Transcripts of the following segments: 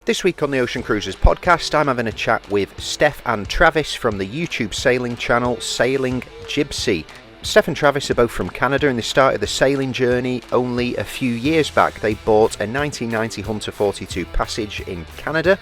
This week on the Ocean Cruisers podcast, I'm having a chat with Steph and Travis from the YouTube sailing channel Sailing Gypsy. Steph and Travis are both from Canada and they started the sailing journey only a few years back. They bought a 1990 Hunter 42 Passage in Canada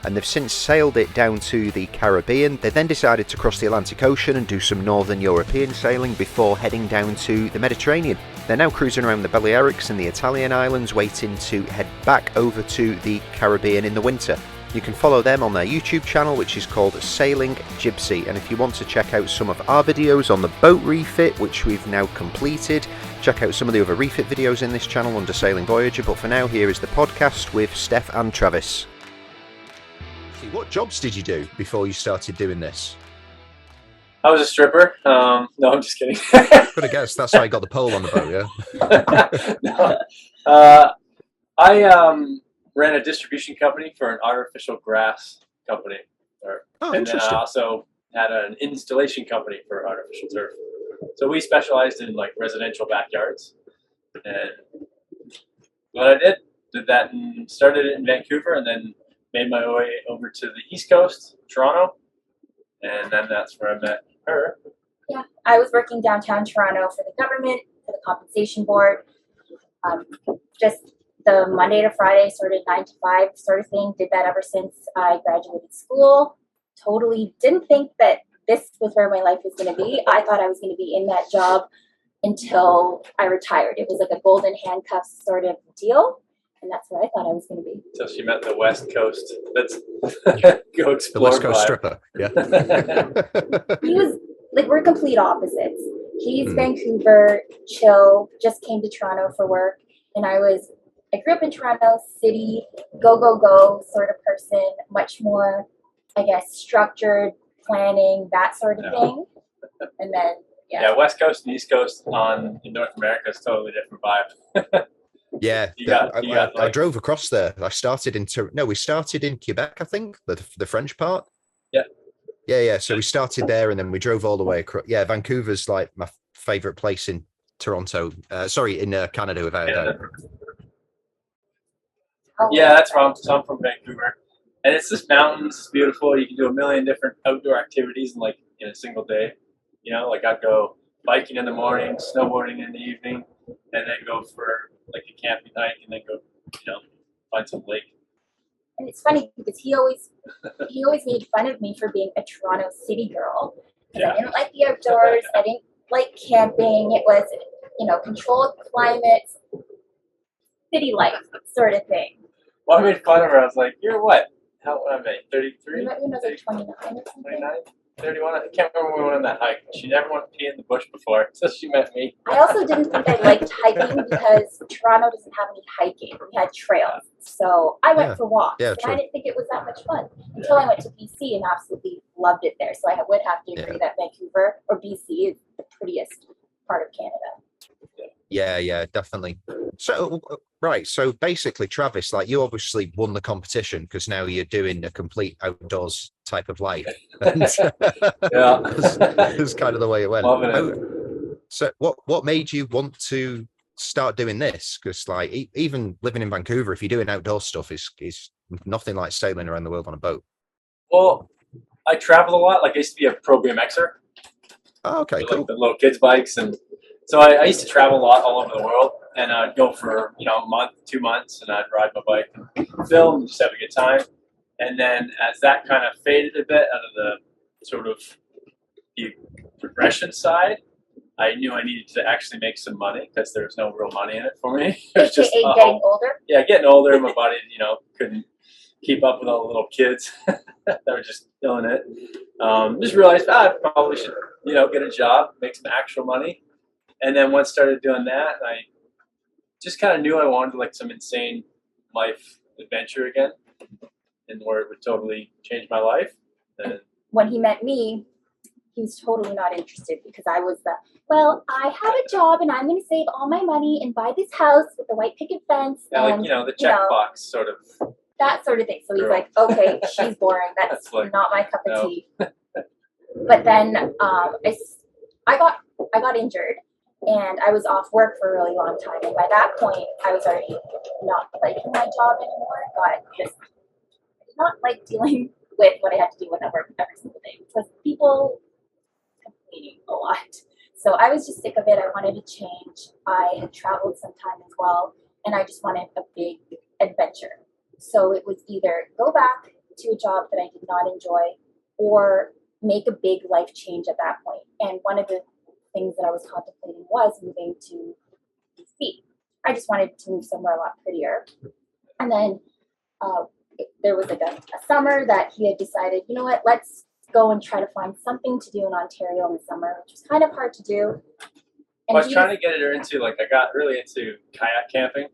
and they've since sailed it down to the Caribbean. They then decided to cross the Atlantic Ocean and do some Northern European sailing before heading down to the Mediterranean. They're now cruising around the Balearics and the Italian islands, waiting to head back over to the Caribbean in the winter. You can follow them on their YouTube channel, which is called Sailing Gypsy. And if you want to check out some of our videos on the boat refit, which we've now completed, check out some of the other refit videos in this channel under Sailing Voyager. But for now, here is the podcast with Steph and Travis. What jobs did you do before you started doing this? I was a stripper. No, I'm just kidding. Could have guessed that's how you got the pole on the boat, yeah? No. I ran a distribution company for an artificial grass company. And then I also had an installation company for artificial turf. So we specialized in like residential backyards. And what I did that and started it in Vancouver and then made my way over to the East Coast, Toronto. And then that's where I met her. Yeah, I was working downtown Toronto for the government, for the compensation board. Just the Monday to Friday, sort of 9 to 5 sort of thing. Did that ever since I graduated school. Totally didn't think that this was where my life was going to be. I thought I was going to be in that job until I retired. It was like a golden handcuffs sort of deal. And that's where I thought I was going to be. So she met the West Coast. Let's go explore. The West Coast stripper, yeah. He was, like, we're complete opposites. He's Vancouver, chill, just came to Toronto for work. And I grew up in Toronto, city, go, go, go sort of person, much more, I guess, structured, planning, that sort of thing. And then, yeah, West Coast and East Coast in North America is totally different vibe. Yeah, I drove across there. We started in Quebec, I think, the French part. Yeah. So we started there, and then we drove all the way across. Yeah, Vancouver's like my favorite place in Toronto. In Canada, without a doubt. Yeah, that's wrong. So I'm from Vancouver, and it's just mountains. It's beautiful. You can do a million different outdoor activities in a single day. You know, like I'd go biking in the morning, snowboarding in the evening, and then go for like a camping hike and then go, find some lake. And it's funny because he always made fun of me for being a Toronto city girl. Because I didn't like the outdoors. I didn't like camping. It was, controlled climates, city life sort of thing. Well, I made fun of her. I was like, you're what? How old am I? 33? You might be like 29 or something. 29? 31? I can't remember when we went on that hike. She never went to pee in the bush before, so she met me. I also didn't think I liked hiking because Toronto doesn't have any hiking. We had trails. So I went for walks. And I didn't think it was that much fun until I went to BC and absolutely loved it there. So I would have to agree that Vancouver or BC is the prettiest part of Canada. Yeah, definitely. So, right. So basically, Travis, like you obviously won the competition because now you're doing a complete outdoors type of life. And that's kind of the way it went. So what made you want to start doing this? Because like even living in Vancouver, if you're doing outdoor stuff, is nothing like sailing around the world on a boat. Well, I travel a lot. Like I used to be a pro BMXer. Oh, okay, cool. Like the little kids' bikes and. So I used to travel a lot all over the world, and I'd go for a month, 2 months, and I'd ride my bike and film and just have a good time. And then as that kind of faded a bit out of the sort of the progression side, I knew I needed to actually make some money because there was no real money in it for me. It was just getting older? Yeah, getting older. My body, couldn't keep up with all the little kids that were just killing it. Just realized I probably should, get a job, make some actual money. And then once I started doing that, I just kind of knew I wanted like some insane life adventure again, and where it would totally change my life. And when he met me, he was totally not interested because I was I have a job and I'm going to save all my money and buy this house with the white picket fence. Yeah, and, the checkbox sort of. That sort of thing. So he's like, okay, she's boring. That's like, not my cup of tea. But then I got injured. And I was off work for a really long time. And by that point, I was already not liking my job anymore. Got just like dealing with what I had to deal with at work every single day, which was people complaining a lot. So I was just sick of it. I wanted to change. I had traveled some time as well, and I just wanted a big adventure. So it was either go back to a job that I did not enjoy or make a big life change at that point. And one of the things that I was contemplating was moving to DC. I just wanted to move somewhere a lot prettier. And then there was like a summer that he had decided, you know what, let's go and try to find something to do in Ontario in the summer, which was kind of hard to do. And I was trying to get her into, like, I got really into kayak camping,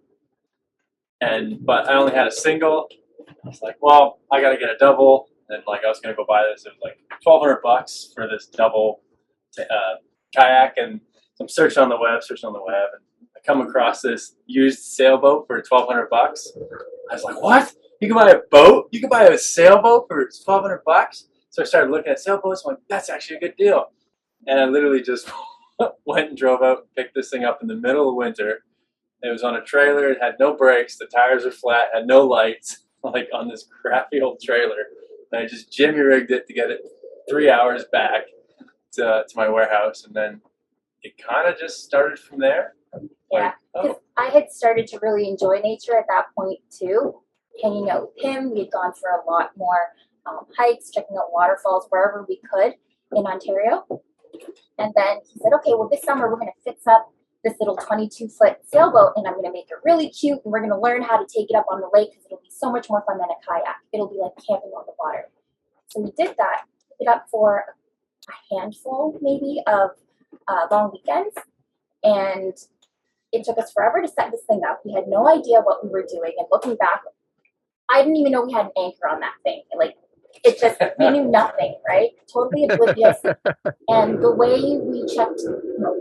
but I only had a single. I was like, well, I got to get a double. And like, I was going to go buy this. It was like $1,200 for this double kayak. And I'm searching on the web, and I come across this used sailboat for $1,200. I was like, what? You can buy a boat? You can buy a sailboat for $1,200? So I started looking at sailboats. I'm like, that's actually a good deal. And I literally just went and drove out and picked this thing up in the middle of winter. It was on a trailer. It had no brakes. The tires were flat, had no lights, like on this crappy old trailer. And I just jimmy rigged it to get it 3 hours back to my warehouse. And then it kind of just started from there. Like, because I had started to really enjoy nature at that point too. Hanging out with him, we had gone for a lot more hikes, checking out waterfalls wherever we could in Ontario. And then he said, okay, well, this summer we're going to fix up this little 22-foot sailboat, and I'm going to make it really cute, and we're going to learn how to take it up on the lake because it'll be so much more fun than a kayak. It'll be like camping on the water. So we did that, picked it up for a handful maybe of long weekends, and it took us forever to set this thing up. We had no idea what we were doing, and looking back, I didn't even know we had an anchor on that thing. Like, it just, we knew nothing, right? Totally oblivious. And the way we checked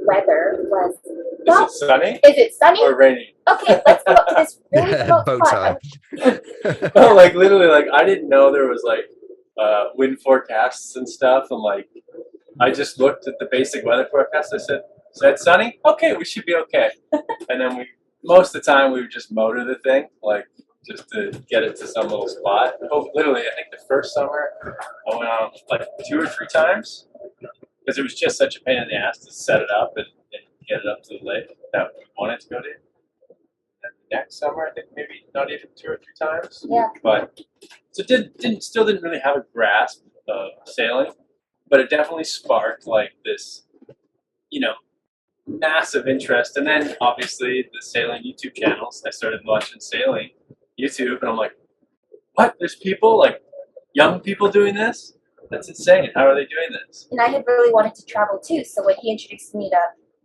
weather was, is it sunny? Is it sunny? Or rainy? Okay, let's go up to this really remote boat spot. time. No, like literally, like I didn't know there was like wind forecasts and stuff. And like, I just looked at the basic weather forecast. I said, is that sunny? Okay, we should be okay. And then most of the time we would just motor the thing, like just to get it to some little spot. Literally, I think the first summer I went on like 2 or 3 times because it was just such a pain in the ass to set it up and get it up to the lake that we wanted to go to. And next summer, I think maybe not even 2 or 3 times. Yeah. But so still didn't really have a grasp of sailing, but it definitely sparked like this, massive interest. And then obviously the sailing YouTube channels. I started watching sailing YouTube, and I'm like, what? There's people, like young people doing this? That's insane. How are they doing this? And I had really wanted to travel too. So when he introduced me to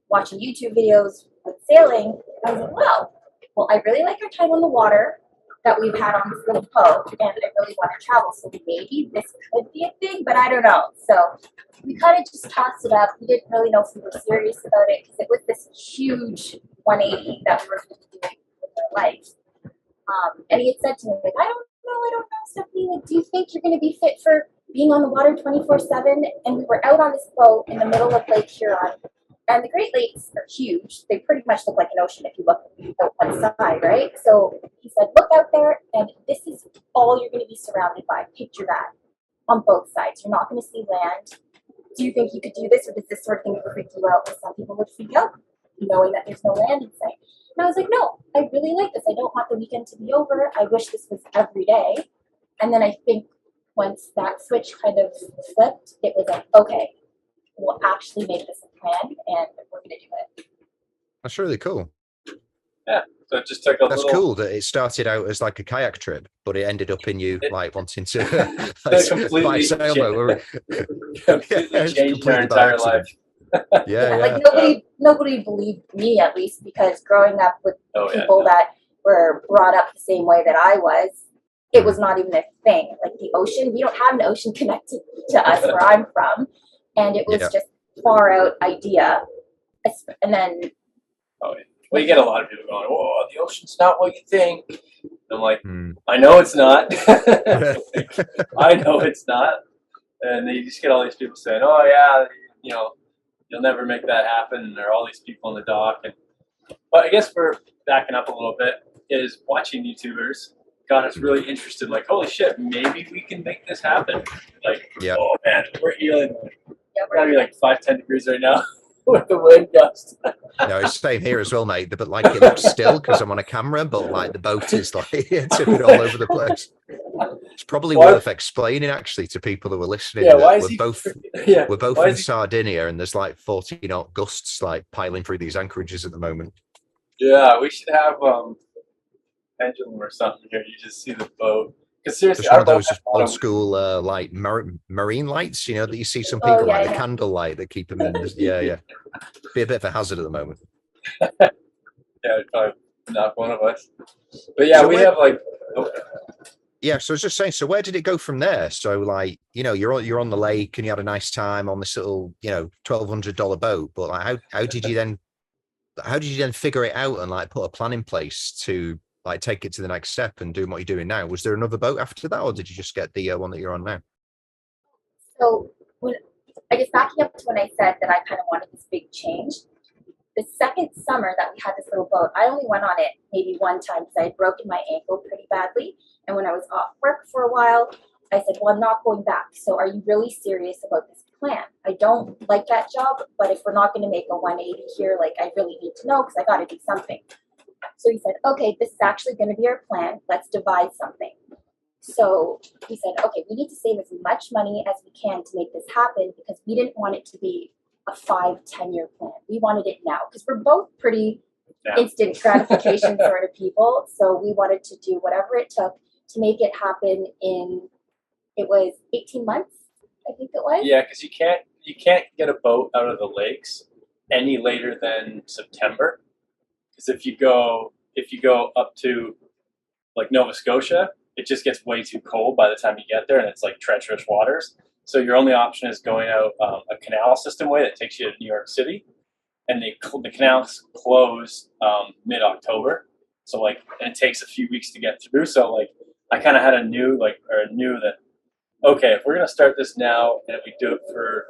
watching YouTube videos with sailing, I was like, wow, well, I really like our time on the water that we've had on this little boat, and I really want to travel. So maybe this could be a thing, but I don't know. So we kind of just tossed it up. We didn't really know if we were serious about it because it was this huge 180 that we were going to be doing with our life. And he had said to me, like, I don't know, Stephanie, like, do you think you're going to be fit for being on the water 24/7? And we were out on this boat in the middle of Lake Huron. And the Great Lakes are huge. They pretty much look like an ocean if you look out one side, right? So he said, look out there, and this is all you're going to be surrounded by. Picture that on both sides. You're not going to see land. Do you think you could do this, or does this sort of thing freak you out? Because some people would freak out knowing that there's no land in sight. And I was like, no, I really like this. I don't want the weekend to be over. I wish this was every day. And then I think once that switch kind of flipped, it was like, okay, we'll actually make this a plan, and we're going to do it. That's really cool. Yeah, so it just took a That's little... cool that it started out as like a kayak trip, but it ended up in you like wanting to completely buy a sailboat. Completely changed our entire life. Yeah. Like nobody believed me, at least, because growing up with people that were brought up the same way that I was, it was not even a thing. Like the ocean, we don't have an ocean connected to us where I'm from, and it was just far out idea. And then, well, you get a lot of people going, "Oh, the ocean's not what you think." I'm like, I know it's not. I know it's not. And you just get all these people saying, "Oh yeah, you'll never make that happen." And there are all these people on the dock. But I guess we're backing up a little bit. Is watching YouTubers got us really interested. Like, holy shit, maybe we can make this happen. Like, oh man, we're healing. Gotta be like 5-10 degrees right now with the wind gust. No, it's the same here as well, mate. But like, it looks still because I'm on a camera, but like the boat is like tipping all over the place. It's probably worth explaining actually to people who are listening. Yeah, we're both in Sardinia, and there's like 40 knot gusts like piling through these anchorages at the moment. Yeah, we should have pendulum or something here. You just see the boat. Because seriously, just one of those old school like marine lights, you know, that you see some people the candle light that keep them in. Be a bit of a hazard at the moment. Yeah, it'd probably knock one of us. But yeah, so we have like. Yeah, so I was just saying. So where did it go from there? So like, you know, you're on the lake and you had a nice time on this little, you know, $1,200 boat. But like, how did you then figure it out and like put a plan in place to like take it to the next step and do what you're doing now? Was there another boat after that, or did you just get the one that you're on now? So I guess backing up to when I said that I kind of wanted this big change, the second summer that we had this little boat, I only went on it maybe one time because I had broken my ankle pretty badly. And when I was off work for a while, I said, well, I'm not going back. So are you really serious about this plan? I don't like that job, but if we're not going to make a 180 here, like I really need to know because I got to do something. So he said, okay, this is actually going to be our plan. Let's devise something. So he said, okay, we need to save as much money as we can to make this happen because we didn't want it to be a 5-10 year plan. We wanted it now because we're both pretty instant gratification sort of people. So we wanted to do whatever it took to make it happen in, it was 18 months, I think it was. Yeah, because you can't get a boat out of the lakes any later than September. Because if you go up to like Nova Scotia, it just gets way too cold by the time you get there, and it's like treacherous waters. So your only option is going out a canal system way that takes you to New York City, and the canals close mid-October. So like, and it takes a few weeks to get through. So like, I kind of knew that okay, if we're gonna start this now and we do it for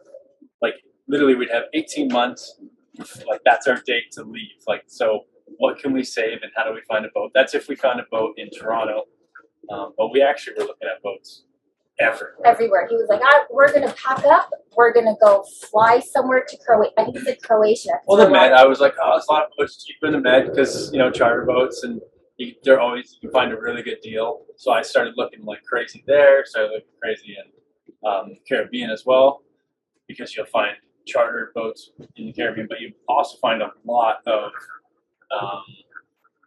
like literally we'd have 18 months, like that's our date to leave. Like, so what can we save and how do we find a boat? That's if we found a boat in Toronto. But we actually were looking at boats everywhere. He was like, we're going to pack up. We're going to go fly somewhere to Croatia. I think he said Croatia. Well, the Med, I was like, there's a lot of boats cheaper in the Med because, you know, charter boats and you can find a really good deal. So I started looking like crazy there, started looking crazy in Caribbean as well, because you'll find charter boats in the Caribbean, but you also find a lot of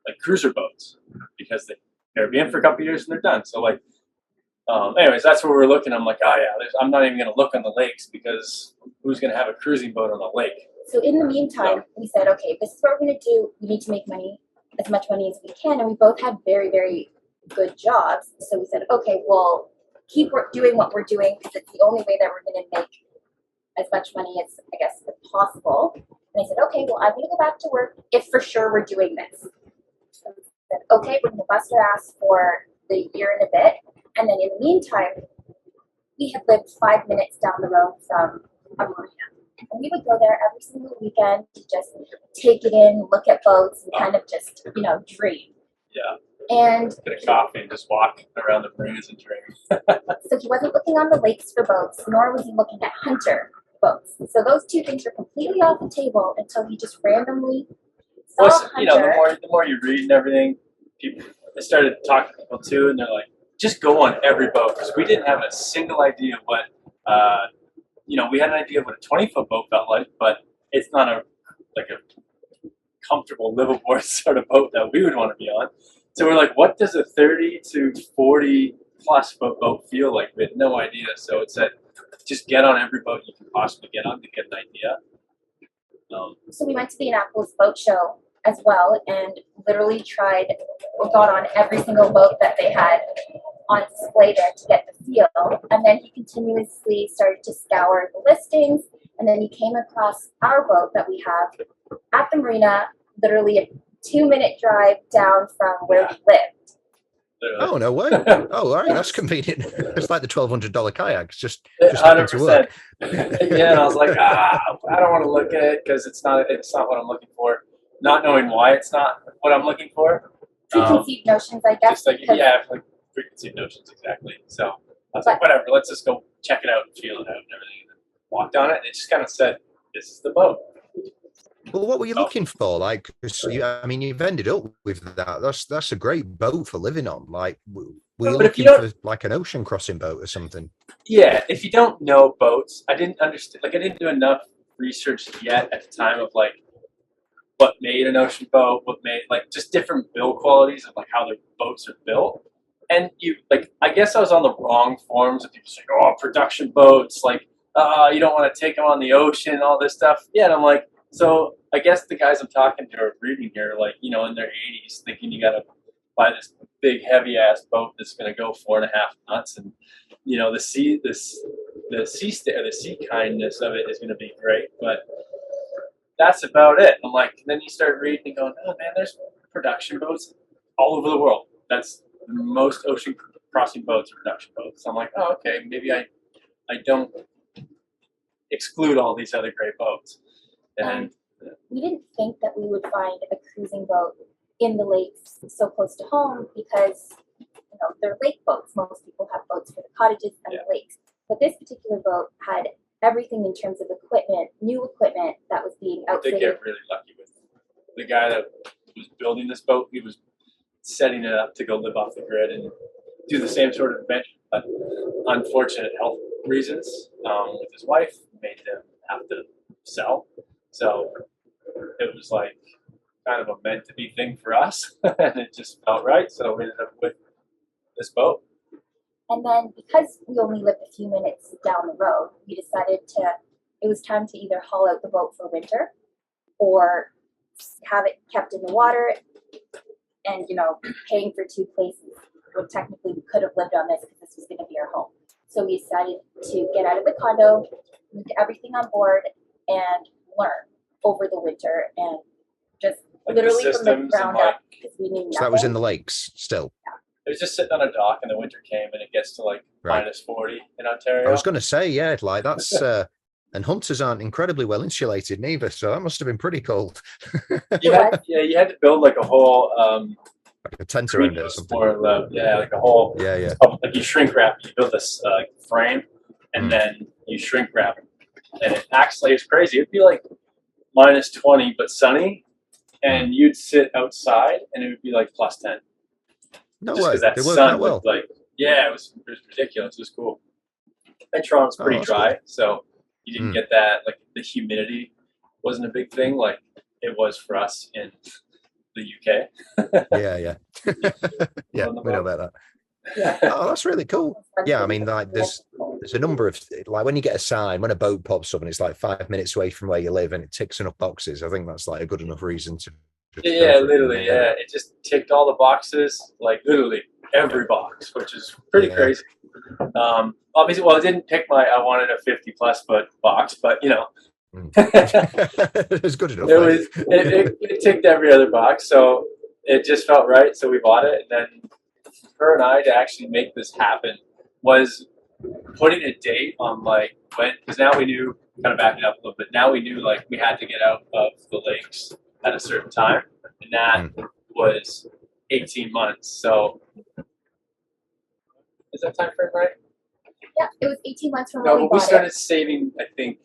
like cruiser boats because the Caribbean for a couple of years and they're done. So like, anyways, that's where we're looking. I'm like, I'm not even going to look on the lakes because who's going to have a cruising boat on a lake? So in the meantime, we said, okay, this is what we're going to do. We need to make money, as much money as we can. And we both had very, very good jobs. So we said, okay, we'll keep doing what we're doing because it's the only way that we're going to make as much money as, I guess, possible. And I said, okay, well, I'm going to go back to work if for sure we're doing this. So we said, okay, we're going to bust our ass for the year and a bit. And then in the meantime, we had lived 5 minutes down the road from a marina. And we would go there every single weekend to just take it in, look at boats, and kind of just, dream. Yeah. And get a coffee and just walk around the marinas and dream. So he wasn't looking on the lakes for boats, nor was he looking at hunter boats. So those two things were completely off the table until he just randomly saw a hunter. The more you read and everything, I started talking to people too, and they're like, just go on every boat, because we didn't have a single idea of what, we had an idea of what a 20-foot boat felt like, but it's not a comfortable, livable sort of boat that we would want to be on. So we're like, what does a 30 to 40 plus foot boat feel like? We had no idea. So it said, just get on every boat you can possibly get on to get an idea. So we went to the Annapolis Boat Show as well and literally got on every single boat that they had on display there to get the feel. And then he continuously started to scour the listings. And then he came across our boat that we have at the marina, literally a 2-minute drive down from where we lived. Oh, no way. Oh, all right. That's convenient. It's like the $1,200 kayaks, just 100%. To work. Yeah, and I was like, I don't want to look at it because it's not what I'm looking for. Not knowing why it's not what I'm looking for. Preconceived notions, I guess. Just like, because- yeah, like preconceived notions, exactly. So I was like, whatever, let's just go check it out and feel it out and everything. And then walked on it, and it just kind of said, this is the boat. Well, what were you looking for? Like, 'cause I mean, you've ended up with that. That's a great boat for living on. Like, were you But if you looking for like an ocean crossing boat or something? Yeah, if you don't know boats, I didn't understand. Like, I didn't do enough research yet at the time of like what made an ocean boat, what made like just different build qualities of like how their boats are built. And you like, I guess I was on the wrong forums of people saying, "Oh, production boats, like, you don't want to take them on the ocean, and all this stuff." Yeah, and I'm like, so I guess the guys I'm talking to are reading here, like, you know, in their 80s, thinking you got to buy this big heavy ass boat that's going to go 4.5 knots, and you know the sea kindness of it is going to be great, but that's about it. I'm like, then you start reading and going, oh man, there's production boats all over the world. That's the most ocean crossing boats are production boats. So I'm like, oh okay, maybe I don't exclude all these other great boats. And we didn't think that we would find a cruising boat in the lakes so close to home because, you know, they're lake boats. Most people have boats for the cottages and the lakes. But this particular boat had everything in terms of equipment, new equipment that was being they outfitted. get really lucky with the guy that was building this boat. He was setting it up to go live off the grid and do the same sort of adventure, but unfortunate health reasons with his wife made them have to sell. So it was like kind of a meant to be thing for us, and it just felt right. So we ended up with this boat. And then because we only lived a few minutes down the road, we decided it was time to either haul out the boat for winter or have it kept in the water. And, you know, paying for two places when technically we could have lived on this because this was going to be our home. So we decided to get out of the condo, move everything on board, and learn over the winter and just Like literally the from the systems ground and up because we knew nothing. So that was in the lakes still. It was just sitting on a dock, and the winter came, and it gets to like Right. minus 40 in Ontario. I was going to say, yeah, like that's, and hunters aren't incredibly well insulated neither. So that must have been pretty cold. You had to build like a whole Like a tent around it or greenhouse something. for like a whole Yeah. like you shrink wrap. You build this frame, and then you shrink wrap it, and it acts like it's crazy. It'd be like minus 20 but sunny, and you'd sit outside, and it would be like plus 10. No Just way. because that They worked sun that well. would like, yeah, it was ridiculous. It was cool. And Toronto's pretty that's dry, cool. so you didn't get that, like the humidity wasn't a big thing like it was for us in the UK. Yeah. Yeah, we know about that. Yeah. Oh, that's really cool. Yeah, I mean, like there's a number of, like when you get a sign, when a boat pops up and it's like 5 minutes away from where you live and it ticks enough boxes, I think that's like a good enough reason to. Yeah, literally, yeah. It just ticked all the boxes, like literally every box, which is pretty crazy. Obviously, well, it didn't pick I wanted a 50+ foot box, but you know. It's good enough. It ticked every other box, so it just felt right. So we bought it, and then her and I to actually make this happen was putting a date on like when, because now we knew, kind of backing up a little bit. Now we knew like we had to get out of the lakes at a certain time, and that was 18 months. So is that time frame right? Yeah, it was 18 months from No, when we but we bought started it. saving, I think.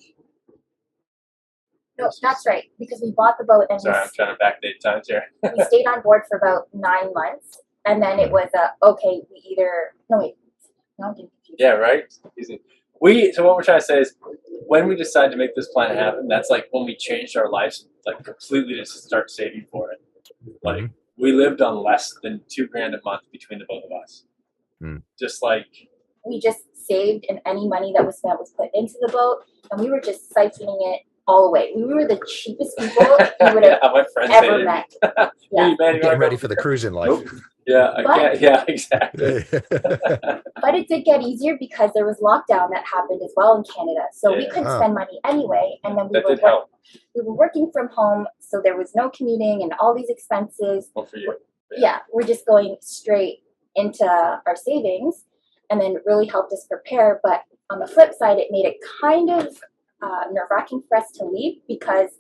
No, that's right, because we bought the boat and Sorry, I'm trying to backdate times here. we stayed on board for about 9 months, and then it was okay. We either no wait, no, I'm getting confused. Yeah, right. Easy. So what we're trying to say is, when we decided to make this plan happen, that's like when we changed our lives, like completely to start saving for it. Like we lived on less than $2,000 a month between the both of us. Just like we just saved, and any money that was spent was put into the boat, and we were just siphoning it all away. We were the cheapest people you would have my friends ever met. Yeah. Hey, man, Getting ready for the cruising life. Nope. Yeah, yeah, exactly. But it did get easier because there was lockdown that happened as well in Canada, so we couldn't spend money anyway. And then we were working from home, so there was no commuting and all these expenses. Well, for you. Yeah, we're just going straight into our savings, and then it really helped us prepare. But on the flip side, it made it kind of nerve-wracking for us to leave because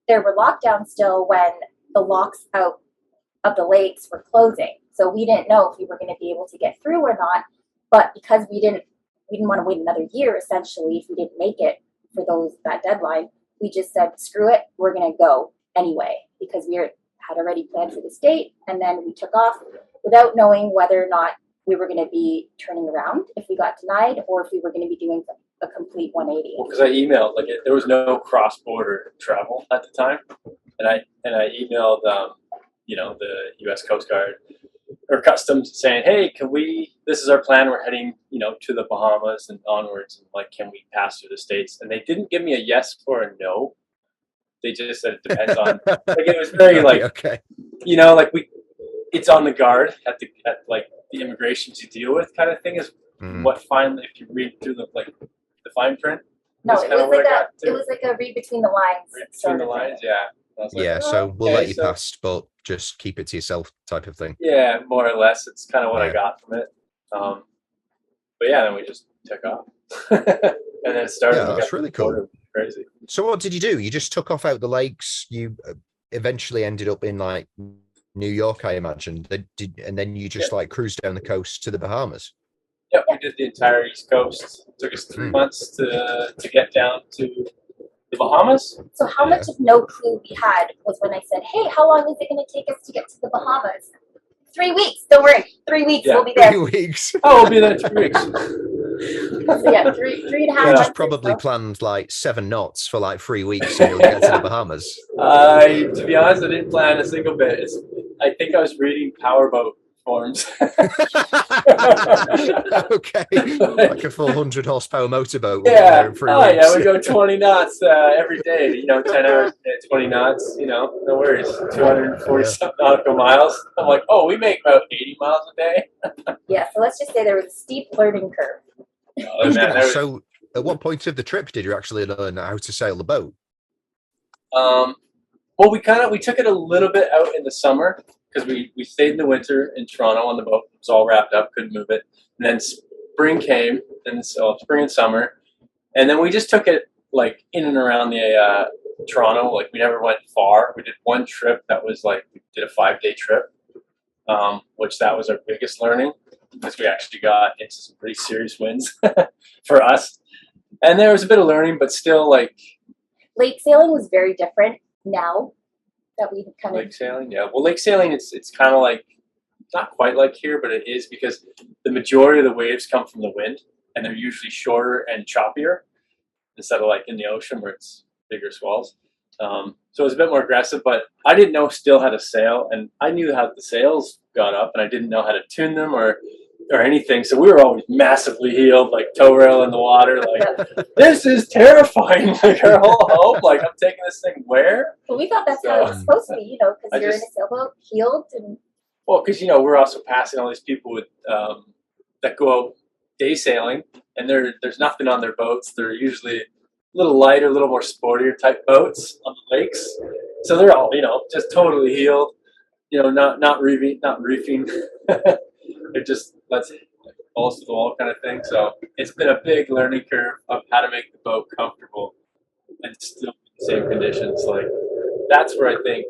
there were lockdowns still when the locks out of the lakes were closing. So we didn't know if we were going to be able to get through or not. But because we didn't want to wait another year, essentially, if we didn't make it for that deadline, we just said, screw it, we're going to go anyway, because we had already planned for this date. And then we took off without knowing whether or not we were going to be turning around if we got denied, or if we were going to be doing a complete 180. Well, because I emailed, like, there was no cross-border travel at the time, and I emailed, you know, the U.S. Coast Guard or Customs saying, hey, this is our plan, we're heading, you know, to the Bahamas and onwards, and like, can we pass through the States? And they didn't give me a yes or a no. They just said it depends on, like, it was very like, okay, you know, like it's on the guard at like the immigration to deal with kind of thing is what finally, if you read through the fine print. No, it was like a read between the lines. Read between the lines, yeah. Like, yeah, so we'll let you pass, but just keep it to yourself type of thing. Yeah, more or less. It's kind of what I got from it. But yeah, then we just took off. And then it started. Yeah, that's really cool. Crazy. So what did you do? You just took off out the lakes. You eventually ended up in like New York, I imagine. And then you just like cruised down the coast to the Bahamas. Yep, we did the entire East Coast. It took us 3 months to get down to the Bahamas. So how much of no clue we had was when I said, hey, how long is it going to take us to get to the Bahamas? 3 weeks. Don't worry. 3 weeks. We'll be there. 3 weeks. Oh, we'll be there in 3 weeks. So yeah, three and a half. You just probably planned like 7 knots for like 3 weeks and you'll get to the Bahamas. To be honest, I didn't plan a single bit. I think I was reading powerboat forms. Okay, like a full 100 horsepower motorboat. Yeah. Yeah, we go 20 knots every day. You know, 10 hours, 20 knots. You know, no worries. 240 something nautical miles. I'm like, oh, we make about 80 miles a day. Yeah. So let's just say there was a steep learning curve. Oh, man, so, at what point of the trip did you actually learn how to sail the boat? Well, we took it a little bit out in the summer because we stayed in the winter in Toronto on the boat. It was all wrapped up, couldn't move it. And then spring came, and so spring and summer, and then we just took it like in and around the Toronto. Like we never went far. We did one trip that was like we did a 5-day trip, which that was our biggest learning because we actually got into some pretty serious winds for us. And there was a bit of learning, but still like lake sailing was very different now that we kind of lake sailing. Yeah, well, lake sailing it's kind of like not quite like here, but it is because the majority of the waves come from the wind, and they're usually shorter and choppier instead of like in the ocean where it's bigger swells. So it was a bit more aggressive, but I didn't know still how to sail, and I knew how the sails got up, and I didn't know how to tune them or anything. So we were always massively heeled, like tow rail in the water. Like this is terrifying. Like our whole hope, like I'm taking this thing where? But we thought that's how it was supposed to be, you know, because you're in a sailboat, heeled, and well, because you know we're also passing all these people with that go out day sailing, and there's nothing on their boats. They're usually a little lighter, a little more sportier type boats on the lakes. So they're all, you know, just totally heeled. You know, not reefing. It just lets balls to the wall kind of thing. So it's been a big learning curve of how to make the boat comfortable and still in the same conditions. Like that's where I think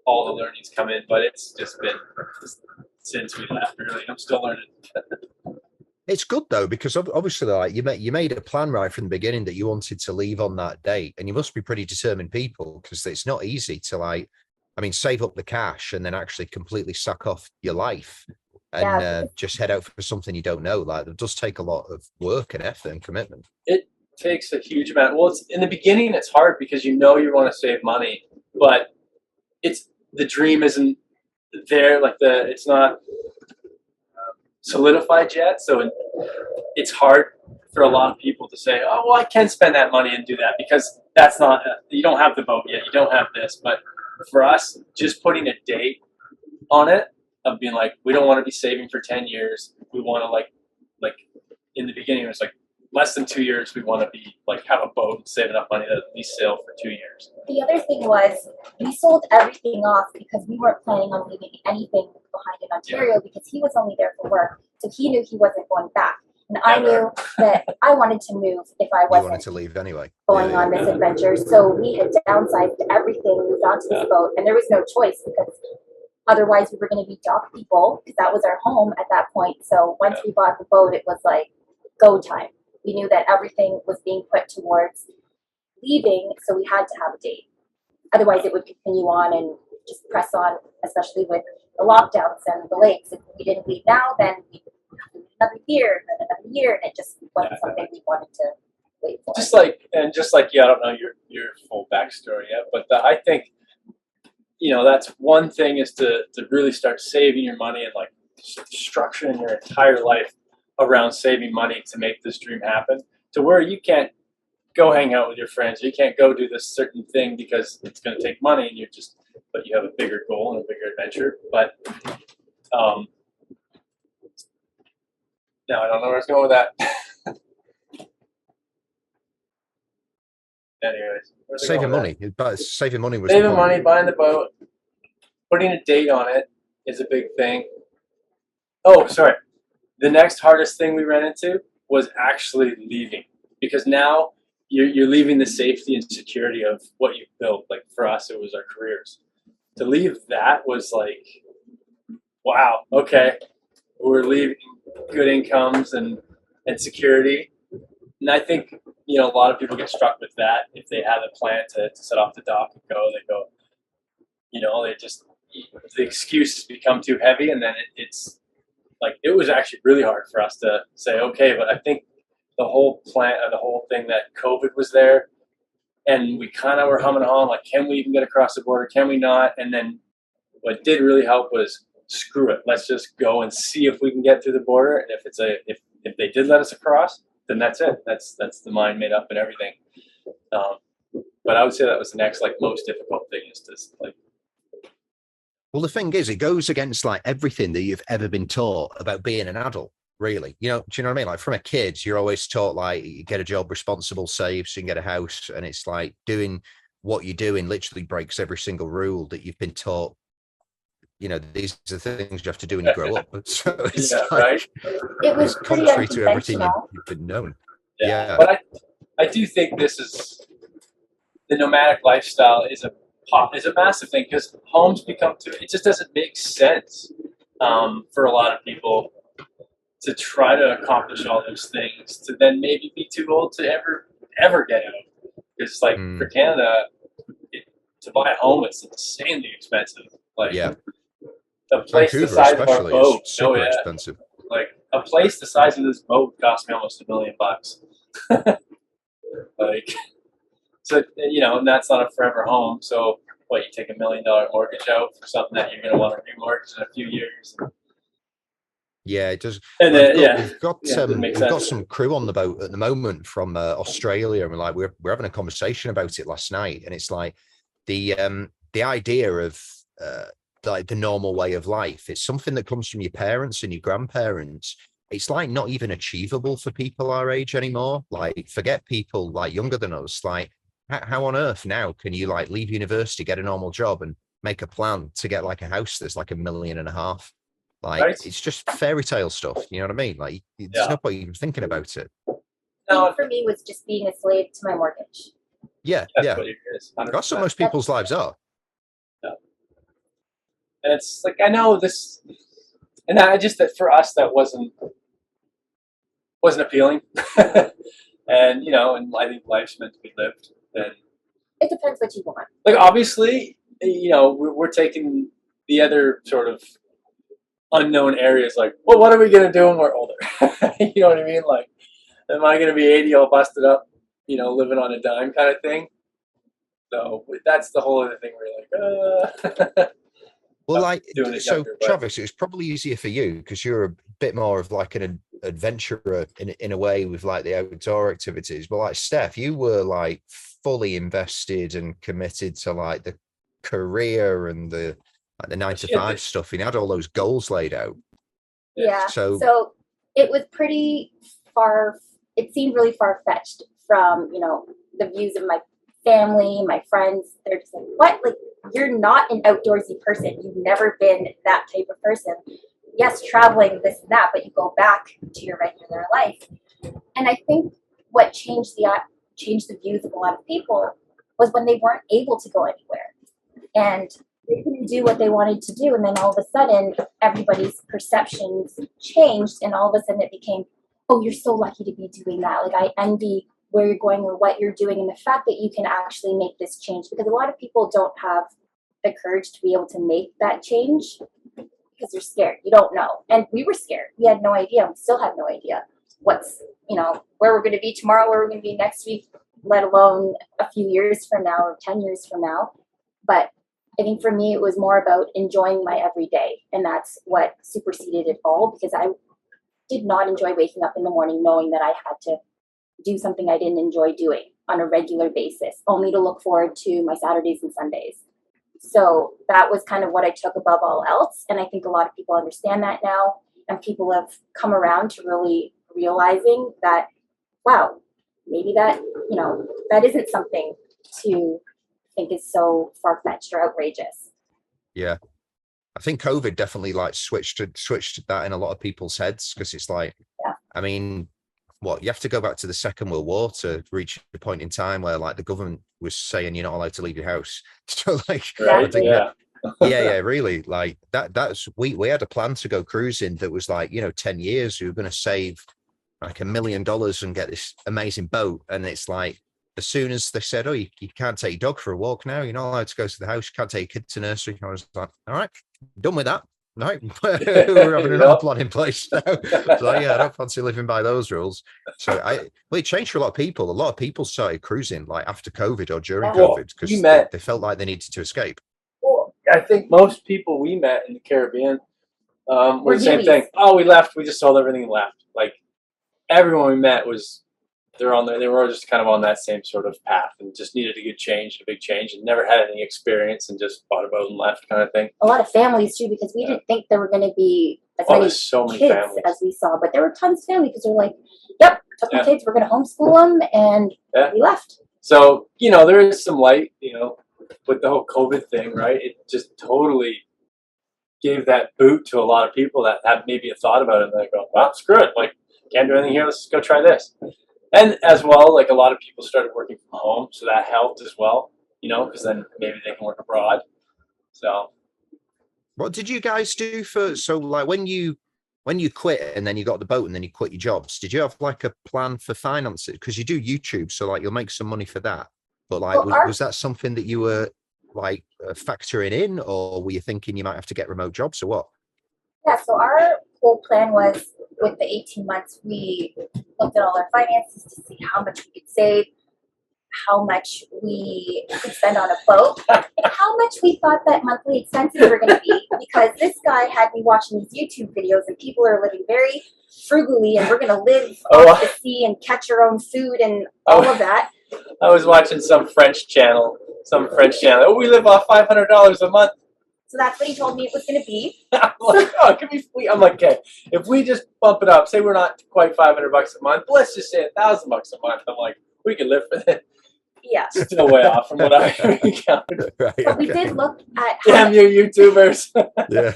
all the learnings come in. But it's just been since we left. Really, I'm still learning. It's good though because obviously, like you made a plan right from the beginning that you wanted to leave on that date, and you must be pretty determined people because it's not easy to like. I mean, save up the cash and then actually completely suck off your life and just head out for something you don't know. Like it does take a lot of work and effort and commitment. It takes a huge amount. Well, it's in the beginning, it's hard because you know you want to save money, but it's the dream isn't there. Like it's not solidified yet. So it's hard for a lot of people to say, oh, well, I can spend that money and do that because that's not, you don't have the boat yet. You don't have this, but for us, just putting a date on it of being like, we don't want to be saving for 10 years. We want to like in the beginning, it was like less than 2 years. We want to be like, have a boat and save enough money to at least sail for 2 years. The other thing was we sold everything off because we weren't planning on leaving anything behind in Ontario because he was only there for work. So he knew he wasn't going back. And I knew that I wanted to move if I wasn't wanted to leave anyway. Going on this adventure. So we had downsized everything, moved onto this boat, and there was no choice because Otherwise, we were going to be dock people because that was our home at that point. So once we bought the boat, it was like go time. We knew that everything was being put towards leaving, so we had to have a date. Otherwise, it would continue on and just press on, especially with the lockdowns and the lakes. If we didn't leave now, then we another year, then another year, and it just wasn't something we wanted to wait for. Just like you, I don't know your full backstory yet, but I think, you know, that's one thing is to really start saving your money and like structuring your entire life around saving money to make this dream happen, to where you can't go hang out with your friends, you can't go do this certain thing because it's going to take money, and but you have a bigger goal and a bigger adventure. But no, I don't know where I was going with that. Anyways, Saving money. Saving money was saving money, buying the boat, putting a date on it is a big thing. Oh, sorry. The next hardest thing we ran into was actually leaving, because now you're leaving the safety and security of what you've built. Like for us, it was our careers. To leave that was like, wow, okay, we're leaving good incomes and security. And I think, you know, a lot of people get struck with that. If they have a plan to set off the dock and go, they go, you know, the excuses become too heavy. And then it's like, it was actually really hard for us to say, okay, but I think the whole plan, the whole thing that COVID was there, and we kind of were humming on, like, can we even get across the border? Can we not? And then what did really help was, screw it. Let's just go and see if we can get through the border. And if they did let us across, then that's it. That's the mind made up and everything. But I would say that was the next, like, most difficult thing is to, like. Well, the thing is, it goes against like everything that you've ever been taught about being an adult, really. You know, do you know what I mean? Like from a kid, you're always taught like you get a job, responsible, save, so you can get a house. And it's like doing what you're doing literally breaks every single rule that you've been taught. You know, these are the things you have to do when you grow up. So it's like, right. It was pretty contrary to everything unconventional. you've been known. Yeah. But I do think the nomadic lifestyle is a massive thing, because homes become it just doesn't make sense for a lot of people to try to accomplish all those things, to then maybe be too old to ever get out. Because like for Canada, to buy a home, it's insanely expensive. Like a place Vancouver, the size of our boat, super expensive. Like a place the size of this boat cost me almost $1 million. Like, so, you know, and that's not a forever home. So what, you take $1 million mortgage out for something that you're going to want to remortgage in a few years? Yeah, it does. And then, we've got some crew on the boat at the moment from Australia, and we're having a conversation about it last night, and it's like the idea of like the normal way of life. It's something that comes from your parents and your grandparents. It's like not even achievable for people our age anymore. Like forget people like younger than us. Like how on earth now can you like leave university, get a normal job, and make a plan to get like a house that's like $1.5 million? Like it's just fairy tale stuff. You know what I mean? Like there's no point even thinking about it. No, for me was just being a slave to my mortgage. Yeah, that's what it is. That's what most people's lives are. Yeah. And it's like, I know this, and I just, that for us, that wasn't appealing. And, you know, and I think life's meant to be lived. And it depends what you want. Like, obviously, you know, we're taking the other sort of unknown areas, like, well, what are we going to do when we're older? You know what I mean? Like, am I going to be 80 all busted up, you know, living on a dime kind of thing? So that's the whole other thing where you're like, well, like, so Travis, it was probably easier for you because you're a bit more of like an adventurer in a way with like the outdoor activities. But like Steph, you were like fully invested and committed to like the career and the 9-to-5 stuff. You had all those goals laid out. Yeah. So it was pretty far. It seemed really far-fetched from, you know, the views of my family, my friends. They're just like, what? Like, you're not an outdoorsy person. You've never been that type of person. Yes, traveling, this and that, but you go back to your regular life. And I think what changed the views of a lot of people was when they weren't able to go anywhere. And they couldn't do what they wanted to do, and then all of a sudden everybody's perceptions changed, and all of a sudden it became, oh, you're so lucky to be doing that. Like, I envy where you're going or what you're doing, and the fact that you can actually make this change, because a lot of people don't have the courage to be able to make that change because they're scared. You don't know. And we were scared. We had no idea. We still have no idea what's, where we're going to be tomorrow, where we're going to be next week, let alone a few years from now or 10 years from now. But I think for me, it was more about enjoying my everyday. And that's what superseded it all, because I did not enjoy waking up in the morning knowing that I had to do something I didn't enjoy doing on a regular basis, only to look forward to my Saturdays and Sundays. So that was kind of what I took above all else. And I think a lot of people understand that now. And people have come around to really realizing that, wow, maybe that, that isn't something to think is so far-fetched or outrageous. Yeah. I think COVID definitely like switched that in a lot of people's heads, because it's like, yeah. I mean, you have to go back to the Second World War to reach a point in time where like the government was saying you're not allowed to leave your house. So like, right. I think yeah, really, like that's we had a plan to go cruising that was like 10 years. We were going to save like $1 million and get this amazing boat, and it's like, as soon as they said, oh, you can't take your dog for a walk now, you're not allowed to go to the house, you can't take your kid to nursery, I was like, all right, done with that. No, we're having another plan in place now. So yeah, I don't fancy living by those rules. So it changed for a lot of people. A lot of people started cruising like after COVID or during COVID, because they felt like they needed to escape. Well, I think most people we met in the Caribbean were the same thing. Oh, we left. We just sold everything and left. Like, everyone we met they were just kind of on that same sort of path and just needed a big change, and never had any experience and just bought a boat and left, kind of thing. A lot of families too, because we didn't think there were going to be as many kids families as we saw, but there were tons of families because they're like, yep, took my kids, we're going to homeschool them, and we left. So, there is some light, with the whole COVID thing, right? It just totally gave that boot to a lot of people that had maybe a thought about it, and they go, well, screw it, like, can't do anything here, let's go try this. And as well, like, a lot of people started working from home, so that helped as well, because then maybe they can work abroad. So, what did you guys do like when you quit and then you got the boat and then you quit your jobs, did you have like a plan for finances? Because you do YouTube, so like you'll make some money for that. But like, was that something that you were like factoring in, or were you thinking you might have to get remote jobs or what? Yeah, so our whole plan was, with the 18 months, we looked at all our finances to see how much we could save, how much we could spend on a boat, how much we thought that monthly expenses were going to be, because this guy had me watching these YouTube videos and people are living very frugally, and we're going to live off the sea and catch our own food and all of that. I was watching some French channel. Oh, we live off $500 a month. So that's what he told me it was going to be. I'm like, oh, I'm like, okay, if we just bump it up, say we're not quite $500 a month, but let's just say $1,000 a month. I'm like, we can live for that. Yeah. Still way off from what I counted. Right, but we did look at damn you YouTubers. Yeah.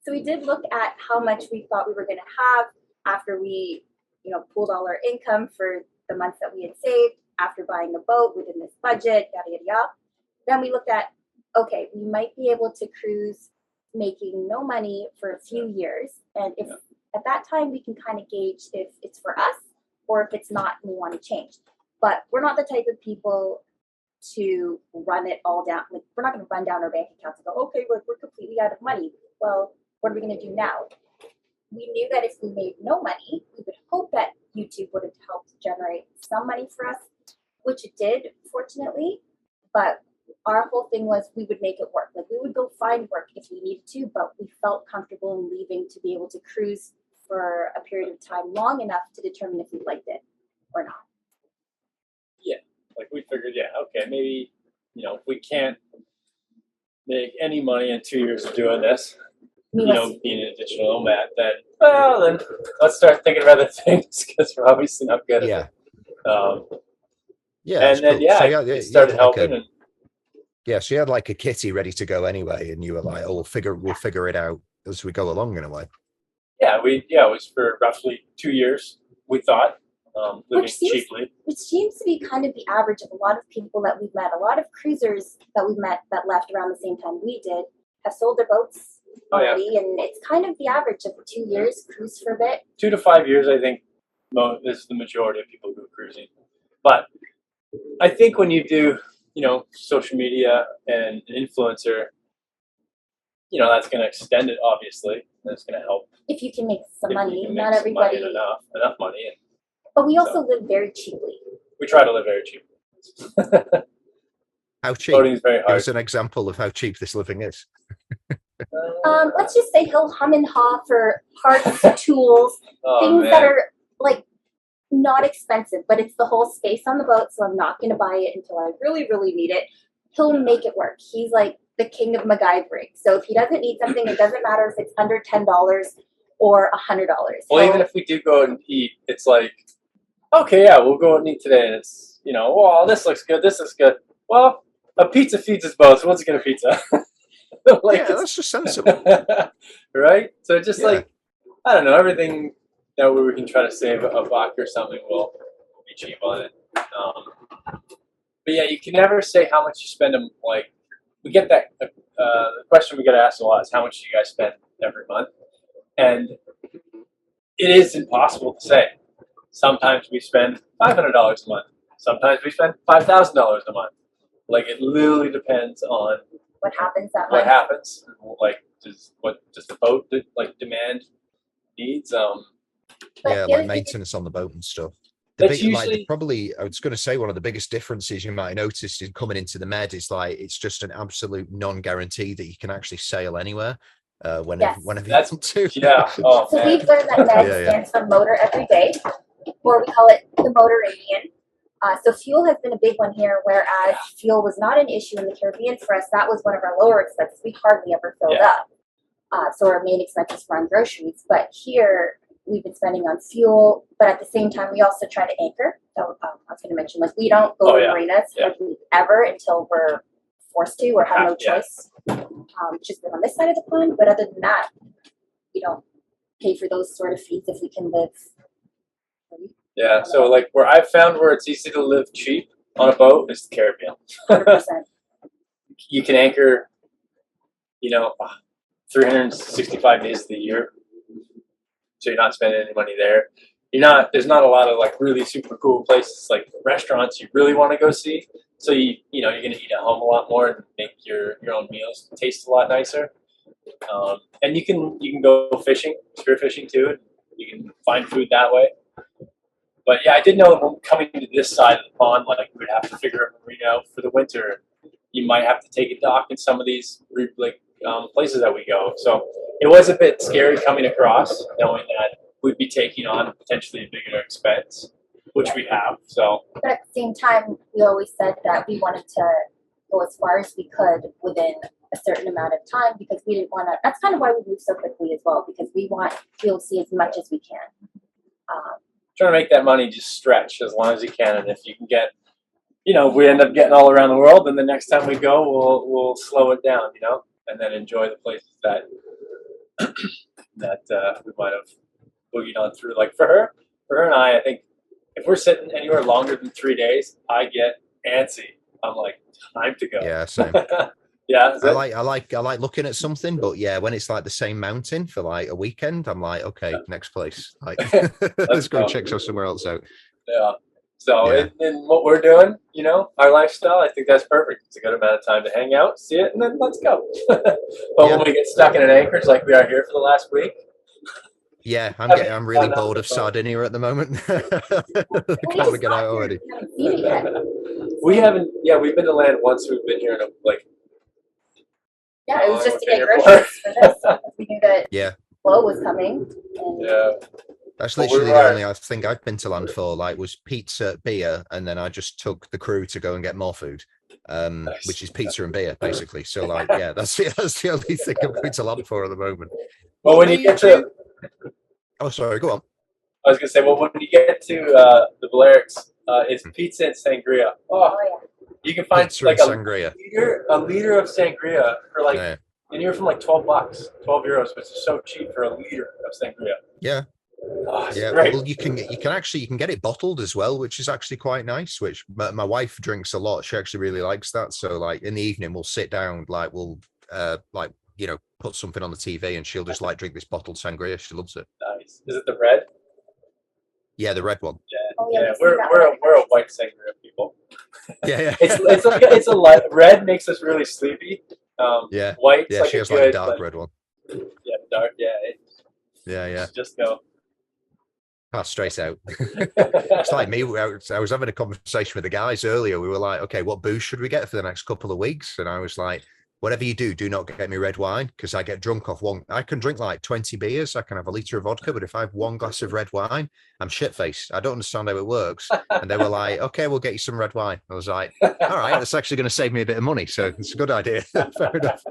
So we did look at how much we thought we were going to have after we, pooled all our income for the months that we had saved, after buying a boat within this budget, yada, yada, yada. Then we looked at, okay, we might be able to cruise making no money for a few years. And if at that time we can kind of gauge if it's for us or if it's not and we want to change. But we're not the type of people to run it all down. Like, we're not going to run down our bank accounts and go, okay, we're completely out of money. Well, what are we going to do now? We knew that if we made no money, we would hope that YouTube would have helped generate some money for us, which it did, fortunately. But our whole thing was we would make it work. Like, we would go find work if we needed to, but we felt comfortable in leaving to be able to cruise for a period of time long enough to determine if we liked it or not. Yeah, like we figured, okay, maybe, if we can't make any money in 2 years of doing this, being a digital nomad, then let's start thinking of other things, because we're obviously not good at it. And then, so, it started helping. So you had like a kitty ready to go anyway, and you were like, "Oh, we'll figure it out as we go along in a way." Yeah, it was for roughly 2 years. We thought living cheaply. Which seems to be kind of the average of a lot of people that we've met. A lot of cruisers that we've met that left around the same time we did have sold their boats already, and it's kind of the average of 2 years, cruise for a bit. 2 to 5 years, I think, is the majority of people who are cruising. But I think when you do, social media and an influencer, that's going to extend it, obviously. That's going to help. If you can make some money, not everybody. Enough money. But we also live very cheaply. We try to live very cheaply. How cheap? Floating is very hard. Give us an example of how cheap this living is. Let's just say he'll hum and haw for parts, tools, things that are like not expensive, but it's the whole space on the boat, so I'm not going to buy it until I really, really need it. He'll make it work. He's like the king of MacGyvering. So if he doesn't need something, it doesn't matter if it's under $10 or $100. Well, even if we do go out and eat, it's like, okay, yeah, we'll go out and eat today, and it's, well, this looks good, this looks good. Well, a pizza feeds us both, so let's get a pizza. That's just sensible. Right? So just I don't know, everything that we can try to save a buck or something will be cheap on it. But yeah, you can never say how much you spend. We get that the question we get asked a lot is how much do you guys spend every month, and it is impossible to say. Sometimes we spend $500 a month. Sometimes we spend $5,000 a month. It literally depends on what happens that what month. happens. What does the boat demand needs? Maintenance on the boat and stuff. Probably, I was going to say, one of the biggest differences you might notice in coming into the Med is it's just an absolute non-guarantee that you can actually sail anywhere whenever you want to. Yeah. Oh, so we've learned that Med stands for motor every day, or we call it the motor Indian. So fuel has been a big one here, whereas fuel was not an issue in the Caribbean for us. That was one of our lower expenses. We hardly ever filled up. So our main expenses were on groceries. But here, we've been spending on fuel, but at the same time, we also try to anchor. So I was going to mention, we don't go to marinas ever until we're forced to or have no choice. Just been on this side of the pond, but other than that, we don't pay for those sort of fees if we can live. Yeah, so where I've found where it's easy to live cheap on a boat is the Caribbean. 100%. You can anchor, 365 days of the year. So you're not spending any money there. There's not a lot of really super cool places like restaurants you really want to go see. So you're going to eat at home a lot more and make your own meals taste a lot nicer. And you can go fishing, spear fishing too. And you can find food that way. But yeah, I did know when coming to this side of the pond, we would have to figure a marina for the winter. You might have to take a dock in some of these places that we go. So it was a bit scary coming across, knowing that we'd be taking on potentially a bigger expense, which we have. So, but at the same time, we always said that we wanted to go as far as we could within a certain amount of time because we didn't want to. That's kind of why we moved so quickly as well, because we want to be able to see as much as we can. Trying to make that money just stretch as long as you can, and if you can get, if we end up getting all around the world, then the next time we go, we'll slow it down, and then enjoy the places that we might have boogied on through. For her and I think if we're sitting anywhere longer than 3 days, I get antsy. I'm like, time to go. Yeah, same. Yeah, I like looking at something, but when it's the same mountain for a weekend, I'm like, okay, next place. Let's go check somewhere else out. Yeah. So in what we're doing, our lifestyle, I think that's perfect. It's a good amount of time to hang out, see it, and then let's go. But when we get stuck in an anchorage like we are here for the last week. Yeah, I'm really bored of Sardinia at the moment. I can't get out already. We haven't. Yeah, we've been to land once. We've been here in Yeah, it was just to get groceries for this. We knew that flow was coming. Yeah. That's literally the only I think I've been to land for. Was pizza, beer, and then I just took the crew to go and get more food, which is pizza and beer, basically. So that's the only thing I'm going to land for at the moment. Well, when you get to, sorry, go on. I was going to say, when you get to the Balearics, it's pizza and sangria. Oh yeah. You can find pizza and sangria. a liter of sangria for anywhere from $12, €12, which is so cheap for a liter of sangria. Yeah. Oh, it's Yeah, great. well, you can get it bottled as well, which is actually quite nice. Which my wife drinks a lot. She actually really likes that. So like in the evening, we'll sit down, like we'll like put something on the TV, and she'll just like drink this bottled sangria. She loves it. Nice. Is it the red? Yeah, the red one. Yeah, Oh yeah, yeah. we've seen We're that we're one. a, we're a white sangria people. Yeah, It's like it's a light red makes us really sleepy. yeah, White's yeah. like She a has like the good dark red one. yeah dark yeah. Yeah, yeah. Just go. Pass straight out. It's like me. I was having a conversation with the guys earlier. We were like, okay, what booze should we get for the next couple of weeks? And I was like, whatever you do not get me red wine because I get drunk off one. I can drink like 20 beers. I can have a liter of vodka, but if I have one glass of red wine, I'm shit faced. I don't understand how it works. And they were like, okay, we'll get you some red wine. I was like, all right, that's actually going to save me a bit of money. So it's a good idea. Fair enough.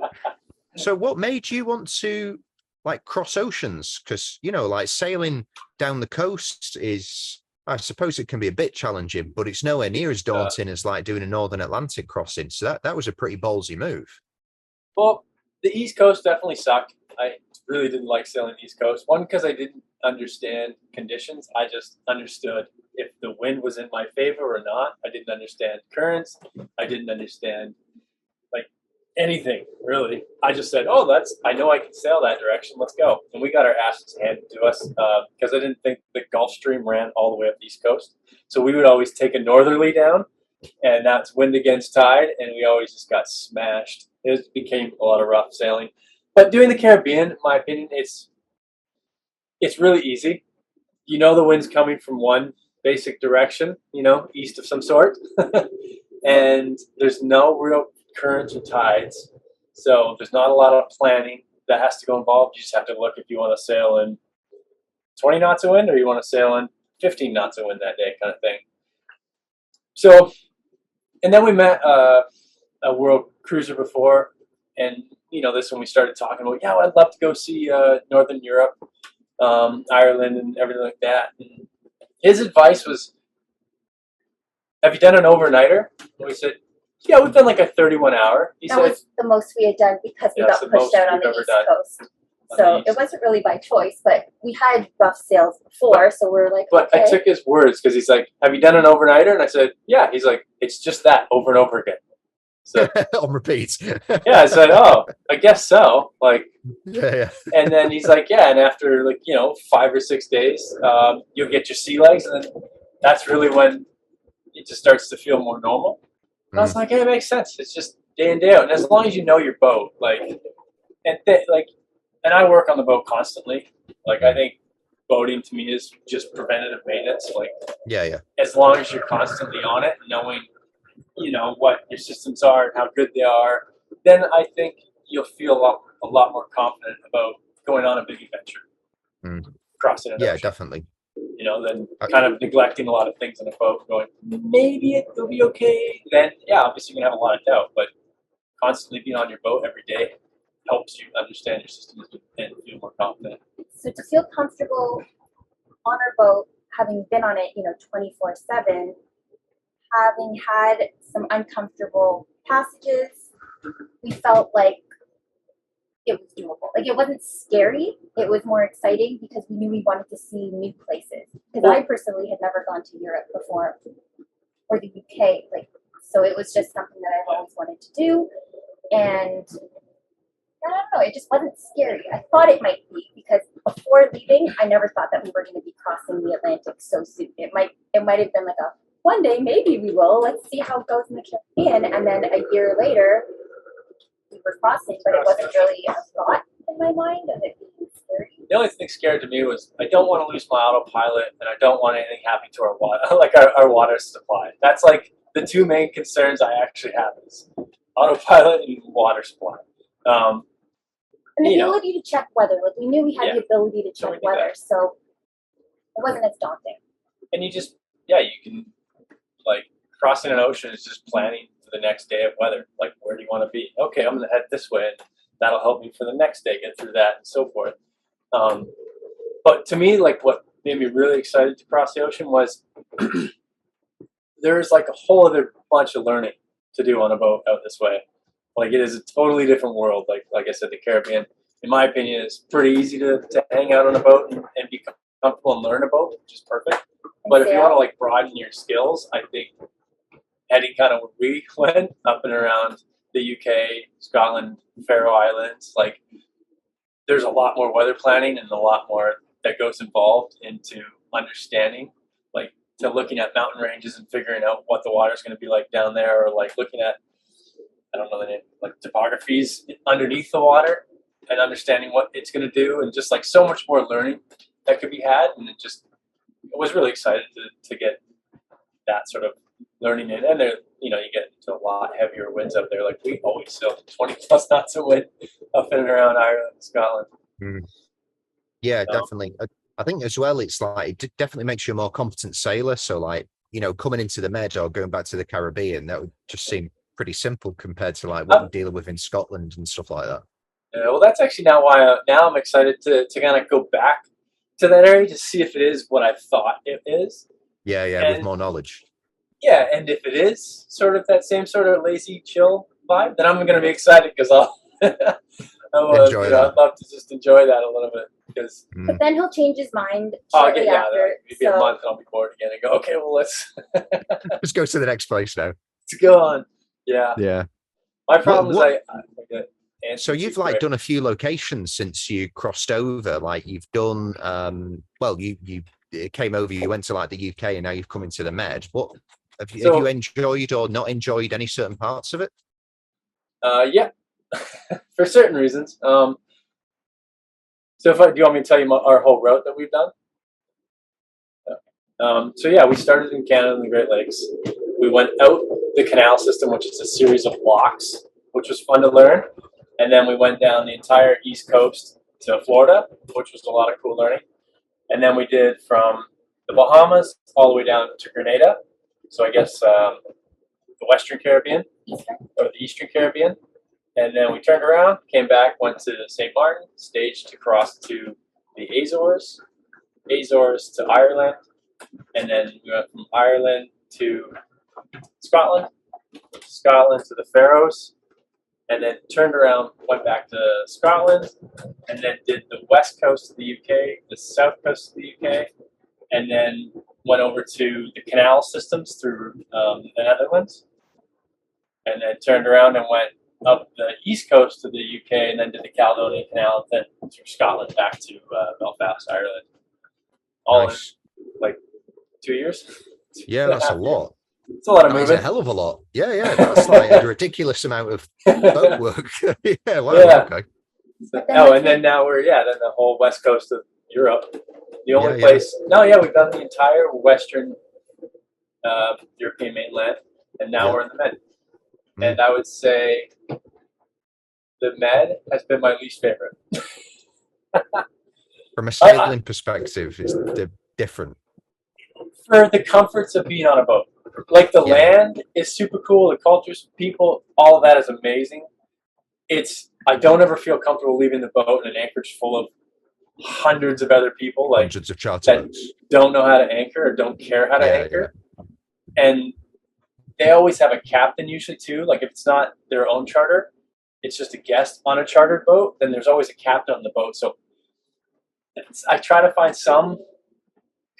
So what made you want to like cross oceans? Because, like sailing down the coast is, I suppose it can be a bit challenging, but it's nowhere near as daunting as like doing a Northern Atlantic crossing. So that was a pretty ballsy move. Well, the East Coast definitely sucked. I really didn't like sailing the East Coast. One, because I didn't understand conditions. I just understood if the wind was in my favor or not. I didn't understand currents. I didn't understand like anything really. I just said, "Oh, I know I can sail that direction. Let's go." And we got our asses handed to us because I didn't think the Gulf Stream ran all the way up the East Coast. So we would always take a northerly down, and that's wind against tide, and we always just got smashed. It became a lot of rough sailing. But doing the Caribbean, in my opinion, it's really easy. You know the wind's coming from one basic direction, east of some sort, and there's no real currents or tides. So there's not a lot of planning that has to go involved. You just have to look if you want to sail in 20 knots of wind or you want to sail in 15 knots of wind that day, kind of thing. So, and then we met a world cruiser before, and this when we started talking about, yeah, I'd love to go see Northern Europe, Ireland, and everything like that. And his advice was, "Have you done an overnighter?" And we said, "Yeah, we've done like a 31-hour." That was the most we had done because we got pushed out on the East Coast. So it wasn't really by choice, but we had rough sails before, so we're like, But okay. I took his words because he's like, "Have you done an overnighter?" And I said, "Yeah." He's like, "It's just that over and over again." So on repeat. yeah, I said, "Oh, I guess so." Like, yeah. and then he's like, "Yeah," and after 5 or 6 days, you'll get your sea legs, and then that's really when it just starts to feel more normal. And I was like, "Yeah, it makes sense. It's just day in day out, and as long as you know your boat, and I work on the boat constantly. Like, I think boating to me is just preventative maintenance. Like, yeah. as long as you're constantly on it, knowing what your systems are and how good they are, then I think you'll feel a lot more confident about going on a big adventure, crossing an ocean. Definitely. Than kind of neglecting a lot of things in a boat, going, maybe it'll be okay. Then, yeah, obviously you're going to have a lot of doubt, but constantly being on your boat every day helps you understand your systems and feel more confident. So to feel comfortable on our boat, having been on it, 24/7, having had some uncomfortable passages, we felt like it was doable. Like, it wasn't scary. It was more exciting because we knew we wanted to see new places. Because I personally had never gone to Europe before, or the UK. So it was just something that I've always wanted to do. And I don't know, it just wasn't scary. I thought it might be because before leaving, I never thought that we were going to be crossing the Atlantic so soon. It might have been like one day maybe we will. Let's see how it goes in the Caribbean. And then a year later, we were crossing, but it wasn't really a thought in my mind of it being scary. The only thing scared to me was I don't want to lose my autopilot, and I don't want anything happening to our water, our water supply. That's like the two main concerns I actually have is autopilot and water supply. And the ability to check weather. Like, we knew we had the ability to check weather, so it wasn't as daunting. And you can, crossing an ocean is just planning for the next day of weather. Like, where do you want to be? Okay, I'm going to head this way, and that'll help me for the next day, get through that, and so forth. But to me, what made me really excited to cross the ocean was there's a whole other bunch of learning to do on a boat out this way. Like, it is a totally different world. Like I said, the Caribbean, in my opinion, is pretty easy to hang out on a boat and be comfortable and learn a boat, which is perfect. But if you want to like broaden your skills, I think heading kind of where we went up and around the UK, Scotland, Faroe Islands, like there's a lot more weather planning and a lot more that goes involved into understanding, like to looking at mountain ranges and figuring out what the water's going to be like down there, or like looking at, I don't know the name, like topographies underneath the water and understanding what it's going to do, and just like so much more learning that could be had. And I was really excited to get that sort of learning in. And there, you get into a lot heavier winds up there. Like we always sail 20 plus knots of wind up in and around Ireland and Scotland. Mm. Yeah, definitely. I think as well, it's like, it definitely makes you a more competent sailor. So like, coming into the Med or going back to the Caribbean, that would just seem pretty simple compared to like what we're dealing with in Scotland and stuff like that. Yeah, well, that's actually now why now I'm excited to kind of go back to that area to see if it is what I thought it is. Yeah, and with more knowledge. Yeah, and if it is sort of that same sort of lazy, chill vibe, then I'm going to be excited because I'd love to just enjoy that a little bit. Because but then he'll change his mind after. Maybe a so. month and I'll be bored again and go, okay, well, let's go to the next place now. Let's go on. Yeah. Yeah. My problem is I so you've like done a few locations since you crossed over. Like you've done, you came over, you went to like the UK, and now you've come into the Med. What have you enjoyed or not enjoyed any certain parts of it? Yeah, for certain reasons. So do you want me to tell you our whole route that we've done? So yeah, we started in Canada in the Great Lakes. We went out the canal system, which is a series of locks, which was fun to learn. And then we went down the entire East Coast to Florida, which was a lot of cool learning. And then we did from the Bahamas all the way down to Grenada. So I guess the Western Caribbean or the Eastern Caribbean. And then we turned around, came back, went to St. Martin, staged to cross to the Azores to Ireland, and then we went from Ireland to Scotland to the Faroes, and then turned around, went back to Scotland, and then did the west coast of the UK, the south coast of the UK, and then went over to the canal systems through the Netherlands, and then turned around and went up the east coast of the UK, and then did the Caledonian Canal, then through Scotland back to Belfast, Ireland. All nice. In like 2 years. Yeah, that's a lot. It's a lot of moving. That's a hell of a lot. Yeah. That's like a ridiculous amount of boat work. Yeah, wow, yeah. Okay. And then now we're then the whole west coast of Europe. The only place. No, we've done the entire western European mainland, and now we're in the Med. And I would say the Med has been my least favorite. From a sailing perspective, it's different. For the comforts of being on a boat. Like the land is super cool, the cultures, people, all of that is amazing. I don't ever feel comfortable leaving the boat in an anchorage full of hundreds of other people, like hundreds of charter boats, don't know how to anchor or don't care how to anchor. Yeah. And they always have a captain usually too. Like if it's not their own charter, it's just a guest on a chartered boat, then there's always a captain on the boat. So I try to find some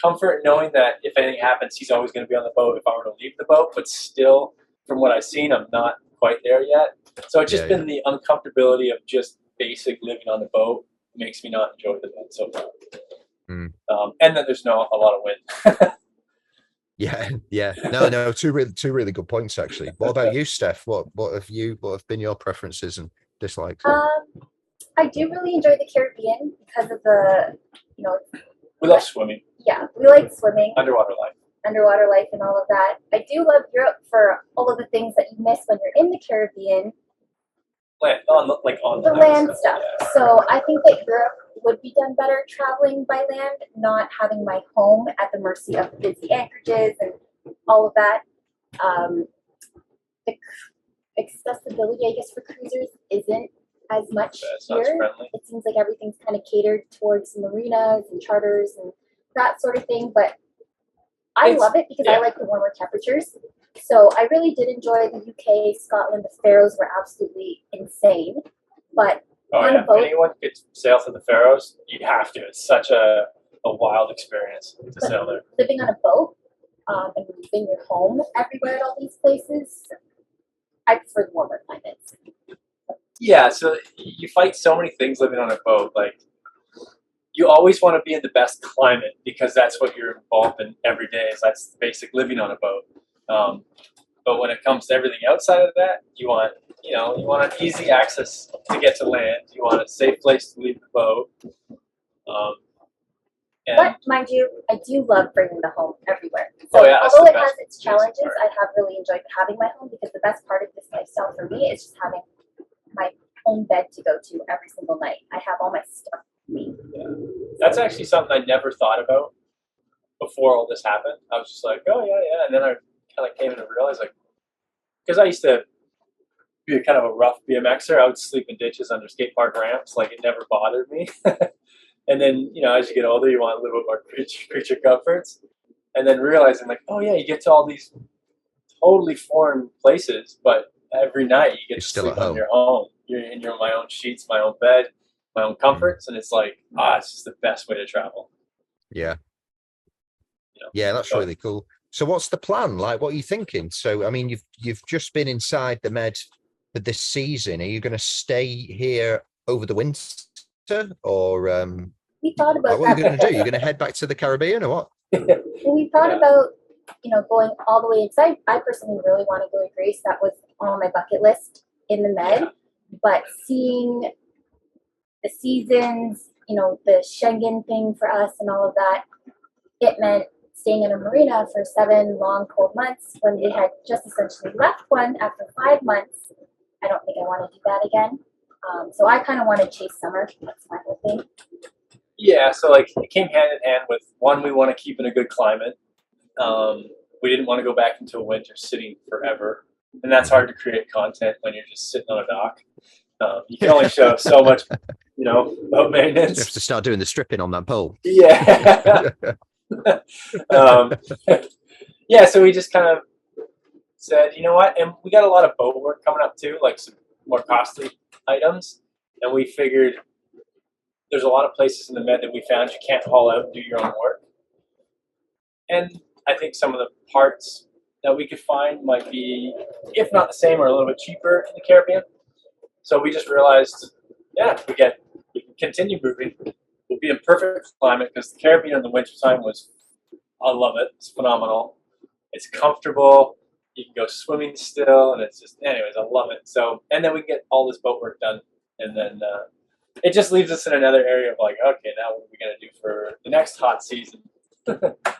comfort knowing that if anything happens, he's always going to be on the boat if I were to leave the boat. But still, from what I've seen, I'm not quite there yet. So it's just been the uncomfortability of just basic living on the boat makes me not enjoy the boat so far. And then there's not a lot of wind. Yeah. No. Two really good points actually. What about you, Steph? What have been your preferences and dislikes? I do really enjoy the Caribbean because of the, we love swimming. Yeah, we like swimming. Underwater life And all of that. I do love Europe for all of the things that you miss when you're in the Caribbean. On the land stuff. Yeah. So I think that Europe would be done better traveling by land, not having my home at the mercy of the busy anchorages and all of that. The accessibility, I guess, for cruisers isn't as much here. It seems like everything's kind of catered towards marinas and charters and that sort of thing. But I love it because I like the warmer temperatures. So I really did enjoy the UK, Scotland. The Faroes were absolutely insane. But on a boat, if anyone could sail to the Faroes, you have to. It's such a a wild experience to sail there. Living on a boat and leaving your home everywhere at all these places, I prefer the warmer climates. Yeah, so you fight so many things living on a boat. Like, you always want to be in the best climate because that's what you're involved in every day. Is that's basic living on a boat. But when it comes to everything outside of that, you want an easy access to get to land. You want a safe place to leave the boat. But mind you, I do love bringing the home everywhere. So although it has its challenges, I have really enjoyed having my home because the best part of this lifestyle for me is just having my home bed to go to every single night. I have all my stuff with me. Yeah. That's actually something I never thought about before all this happened. I was just like, oh yeah. And then I kind of came to realize, like, because I used to be kind of a rough BMXer, I would sleep in ditches under skate park ramps. Like, it never bothered me. And then, as you get older, you want to live with more creature comforts. And then realizing, like, oh yeah, you get to all these totally foreign places, but every night you get to sleep on your own. You're in my own sheets, my own bed, my own comforts, and it's like, it's just the best way to travel. Yeah. Yeah, that's really cool. So what's the plan? Like, what are you thinking? So, I mean, you've just been inside the Med for this season. Are you going to stay here over the winter, or we thought about what are you going to do? You're going to head back to the Caribbean, or what? We thought about going all the way inside. I personally really want to go to Greece. That was on my bucket list in the Med. But seeing the seasons, the Schengen thing for us and all of that, it meant staying in a marina for 7 long, cold months when we had just essentially left one after 5 months. I don't think I want to do that again. So I kind of want to chase summer. That's my whole thing. Yeah, so like it came hand in hand with, one, we want to keep in a good climate. We didn't want to go back into a winter sitting forever. And that's hard to create content when you're just sitting on a dock. You can only show so much, boat maintenance. You have to start doing the stripping on that pole. Yeah. Yeah, so we just kind of said, you know what? And we got a lot of boat work coming up too, like some more costly items. And we figured there's a lot of places in the Med that we found you can't haul out and do your own work. And I think some of the parts that we could find might be, if not the same, or a little bit cheaper in the Caribbean. So we just realized, we can continue moving. We'll be in perfect climate because the Caribbean in the wintertime I love it. It's phenomenal. It's comfortable. You can go swimming still, and it's just, anyways, I love it. So, and then we get all this boat work done, and then it just leaves us in another area of like, okay, now what are we going to do for the next hot season?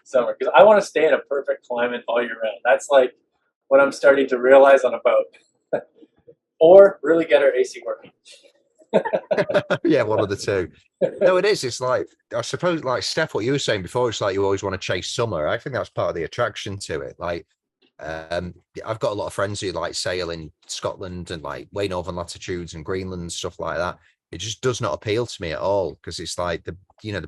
Summer, because I want to stay in a perfect climate all year round. That's like what I'm starting to realize on a boat. Or really get our AC working. Yeah, one of the two. No, it is. It's like, I suppose, like Steph, what you were saying before, it's like you always want to chase summer. I think that's part of the attraction to it. Like, I've got a lot of friends who like sail in Scotland and like way northern latitudes and Greenland and stuff like that. It just does not appeal to me at all, because it's like the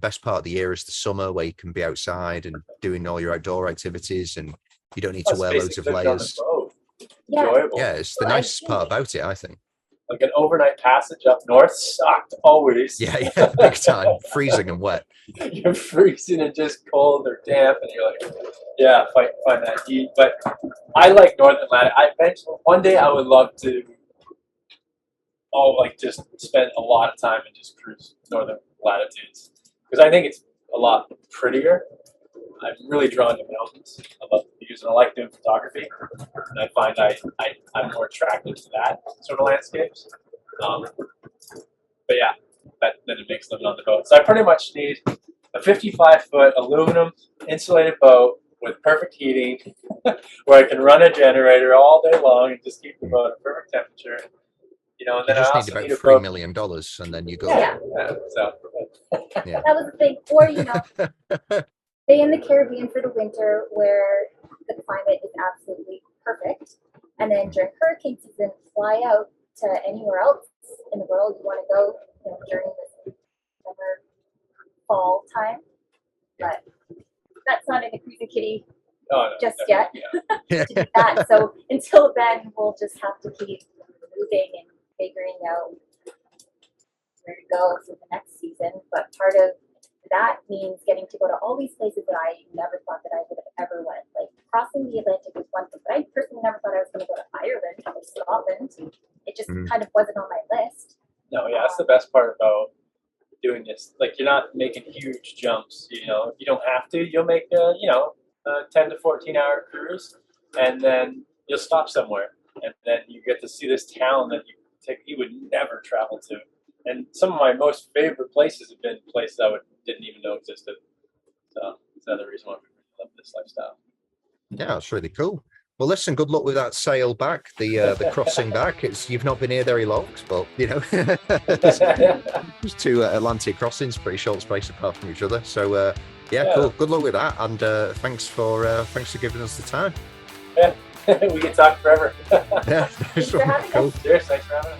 best part of the year is the summer, where you can be outside and doing all your outdoor activities, and you don't need to wear loads of layers. Enjoyable. Yeah, it's the nicest part about it, I think. Like an overnight passage up north sucked always. Yeah, big time. Freezing and wet. You're freezing and just cold or damp, and you're like, yeah, find that heat. But I like northern latitude. I eventually one day I would love to just spend a lot of time and just cruise northern latitudes, because I think it's a lot prettier. I'm really drawn to mountains. I love the views, and I like doing photography. And I find I'm more attracted to that sort of landscapes. But yeah, then it makes living on the boat. So I pretty much need a 55-foot aluminum insulated boat with perfect heating, where I can run a generator all day long and just keep the boat at perfect temperature. And then you just I need also about $3 million, and then you go. Yeah. So that was the thing. Or stay in the Caribbean for the winter, where the climate is absolutely perfect, and then during hurricane season, fly out to anywhere else in the world you want to go. During this summer, fall time, but that's not in the Cruising Kitty just yet to do that. So until then, we'll just have to keep moving and figuring out where to go for the next season. But part of the that means getting to go to all these places that I never thought that I would have ever went. Like crossing the Atlantic was one thing, but I personally never thought I was going to go to Ireland or Scotland. It just kind of wasn't on my list. No, yeah, that's the best part about doing this. Like, you're not making huge jumps. You know, you don't have to. You'll make a 10 to 14 hour cruise, and then you'll stop somewhere, and then you get to see this town that you would never travel to. And some of my most favorite places have been places I didn't even know existed. So that's another reason why we really love this lifestyle. Yeah, that's really cool. Well, listen, good luck with that sail back, the crossing back. You've not been here very long, but there's two Atlantic crossings, pretty short space apart from each other. So yeah, cool. Good luck with that, and thanks for giving us the time. Yeah, we can talk forever. Yeah, Thanks for having us. Cheers, thanks for having us.